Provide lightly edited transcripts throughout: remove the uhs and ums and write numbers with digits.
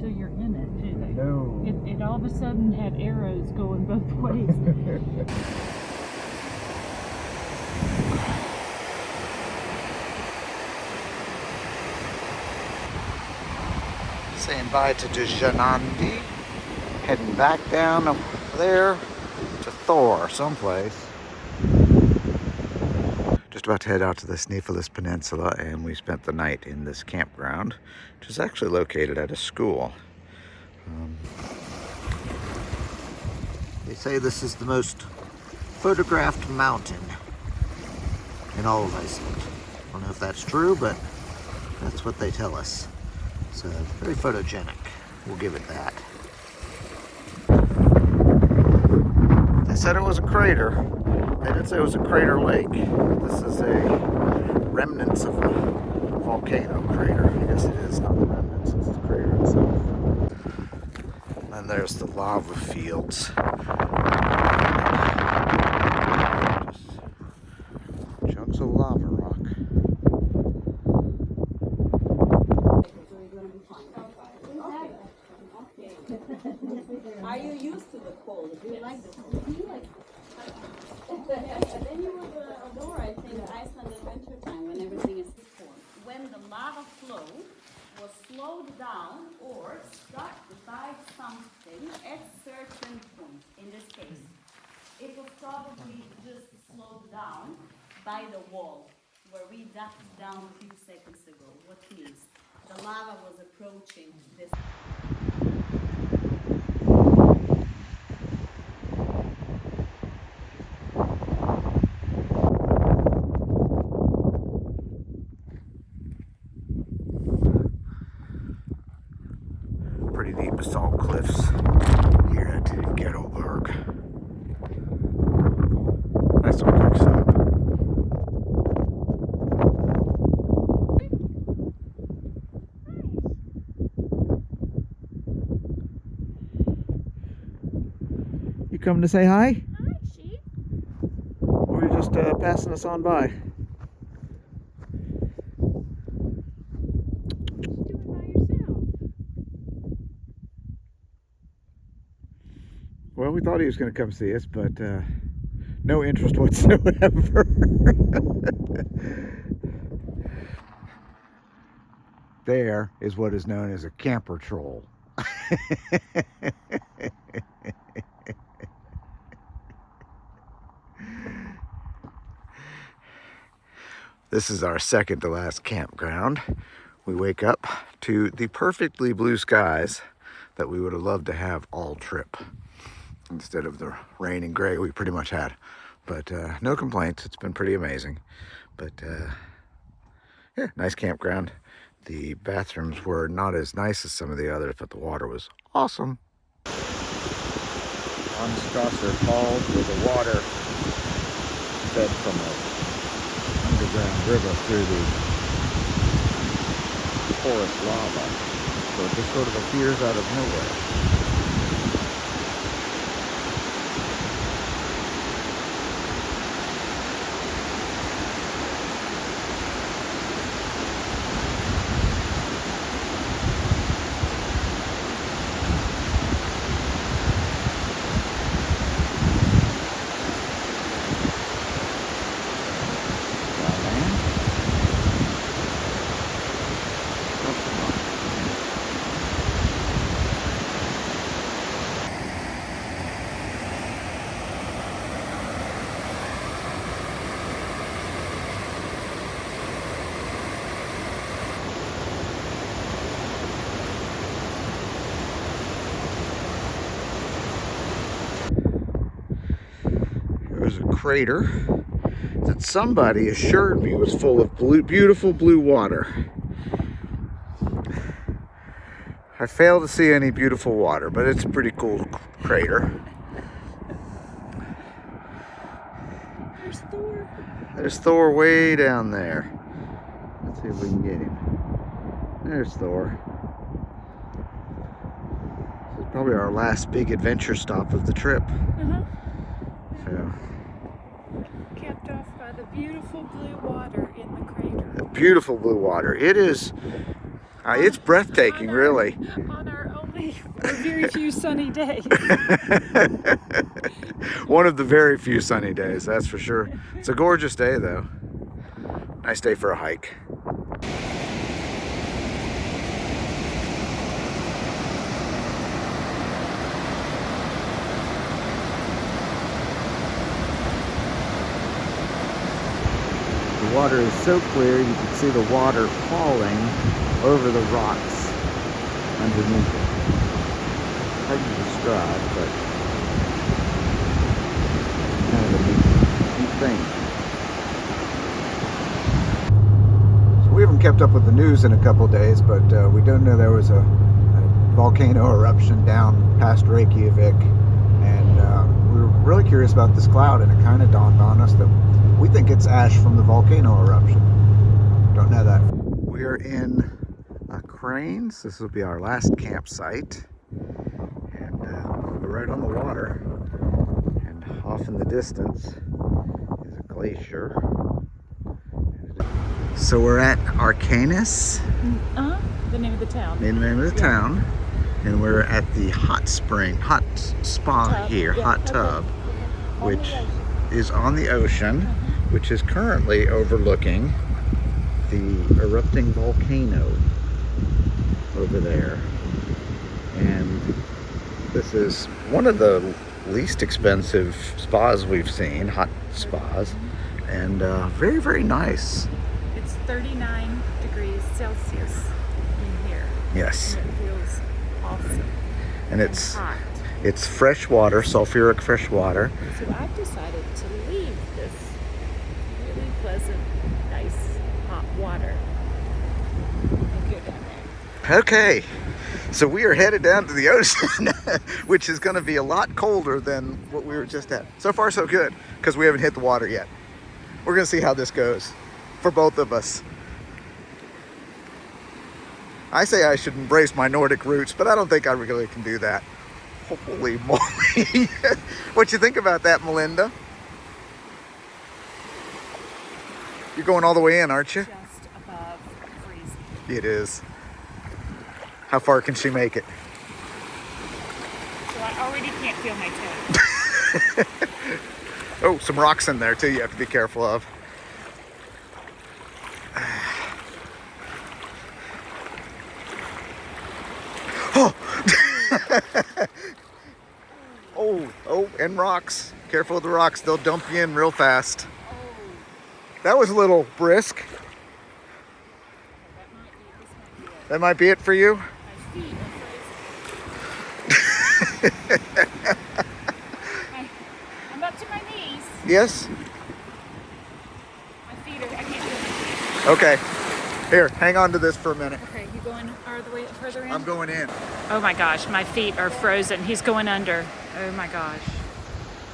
until you're in it, do they? No. It all of a sudden had arrows going both ways. Saying bye to Dynjandi. Heading back down up there to Thor someplace. Just about to head out to the Snæfellsnes Peninsula, and we spent the night in this campground, which is actually located at a school. They say this is the most photographed mountain in all of Iceland. I don't know if that's true, but that's what they tell us. So very photogenic, we'll give it that. They said it was a crater. They didn't say it was a crater lake. This is a remnants of a volcano crater. I guess it is not the remnants, it's the crater itself. And there's the lava fields. Just chunks of lava rock. Are you used to the cold? Do you like the cold? Then you would adore, I think, Iceland in winter time when everything is cold. When the lava flow was slowed down or stopped by something at certain point, in this case, it was probably just slowed down by the wall where we ducked down a few seconds ago. What means the lava was approaching this. Pretty neat basalt cliffs here at Grábrók. Nice little quick stop. You coming to say hi? Hi, sheep. Or you just passing us on by? Well, we thought he was going to come see us, but no interest whatsoever. There is what is known as a camper troll. This is our second to last campground. We wake up to the perfectly blue skies that we would have loved to have all trip, instead of the rain and gray we pretty much had. But no complaints, it's been pretty amazing. But yeah, nice campground. The bathrooms were not as nice as some of the others, but the water was awesome. On Scosser Falls, where the water fed from an underground river through the porous lava. So it just sort of appears out of nowhere. There's a crater that somebody assured me was full of beautiful blue water. I failed to see any beautiful water, but it's a pretty cool crater. There's Thor. There's Thor way down there. Let's see if we can get him. There's Thor. This is probably our last big adventure stop of the trip. So, Capped off by the beautiful blue water in the crater. beautiful blue water. It is, it's breathtaking, really. On our Or very few sunny days. One of the very few sunny days, that's for sure. It's a gorgeous day though. Nice day for a hike. The water is so clear you can see the water falling over the rocks underneath it. Hard to describe, but kind of a neat thing. So we haven't kept up with the news in a couple days, but we don't know there was a volcano eruption down past Reykjavik, and we were really curious about this cloud, and it kind of dawned on us that we think it's ash from the volcano eruption. Don't know that. We are in Cranes. This will be our last campsite. And we're right on the water. And off in the distance is a glacier. So we're at Arcanus. The name of the town. The name of the town. And we're at the hot spa Tub. here, Yeah, hot okay. tub, On the which ocean. is on the ocean, which is currently overlooking the erupting volcano over there. And this is one of the least expensive spas we've seen, hot spas, and very, very nice. It's 39 degrees Celsius in here. Yes. And it feels awesome. And it's hot. it's fresh water, sulfuric fresh water. So I've decided to leave this really pleasant, nice, hot water and go down there. Okay, so we are headed down to the ocean, which is going to be a lot colder than what we were just at. So far, so good, because we haven't hit the water yet. We're going to see how this goes for both of us. I say I should embrace my Nordic roots, but I don't think I really can do that. Holy moly. What you think about that, Melinda? You're going all the way in, aren't you? Just above freezing. It is. How far can she make it? So I already can't feel my toes. Oh, some rocks in there too you have to be careful of. Oh! Oh, and rocks. Careful of the rocks, they'll dump you in real fast. That was a little brisk. That might be it for you? My feet are frozen. I'm up to my knees. Yes? My feet are, I can't feel my feet. Okay. Here, hang on to this for a minute. Okay, you going all the way further in? I'm going in. Oh my gosh, my feet are frozen. He's going under. Oh my gosh.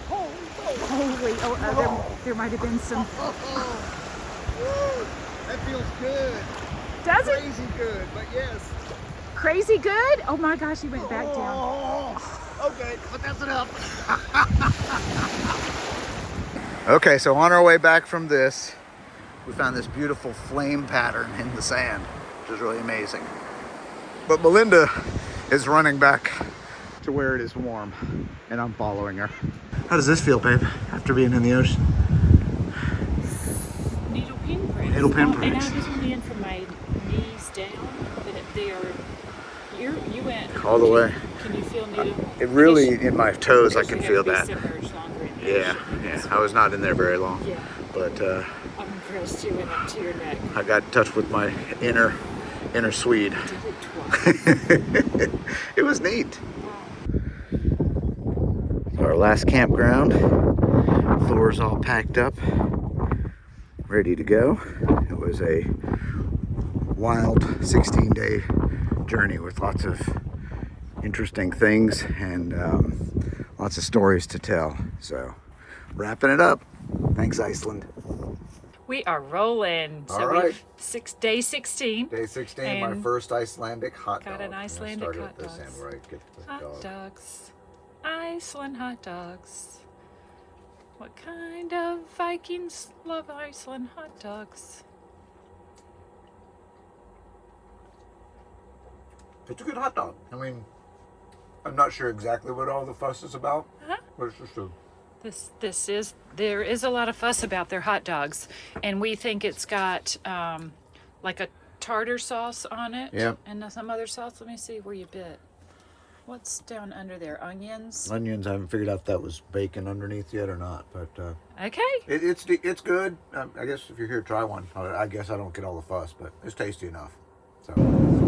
Holy, there might have been some. That feels good. Does it? Crazy good, but yes. Crazy good? Oh my gosh, he went back down. Okay, but that's enough. Okay, so on our way back from this, we found this beautiful flame pattern in the sand, which is really amazing. But Melinda is running back to where it is warm, and I'm following her. How does this feel, babe, after being in the ocean? Needle pinpricks. Needle And pinpricks. I was only in from my knees down, but they are. You went All the way. Can you feel needle? It really, in my toes, I Because can you feel gotta that. be submerged longer in the Yeah, ocean. yeah. I was not in there very long, Yeah. but I'm impressed you went up to your neck. I got in touch with my inner Swede. Did it twice. It was neat. Our last campground. Floor's all packed up, ready to go. It was a wild 16-day journey with lots of interesting things and lots of stories to tell. So, wrapping it up. Thanks, Iceland. We are rolling. All So right. Day 16. Day 16, my And first Icelandic hot dog. got an Icelandic Start hot with this dogs. end right. Get the Hot dog. dogs. Iceland hot dogs. What kind of Vikings love Iceland hot dogs? It's a good hot dog. I mean, I'm not sure exactly what all the fuss is about, but it's just there is a lot of fuss about their hot dogs, and we think it's got like a tartar sauce on it. Yep. And some other sauce. Let me see where you bit. What's down under there? Onions? onions. I haven't figured out if that was bacon underneath yet or not, but Okay. it's good. I guess if you're here, try one. I guess I don't get all the fuss, but it's tasty enough. So.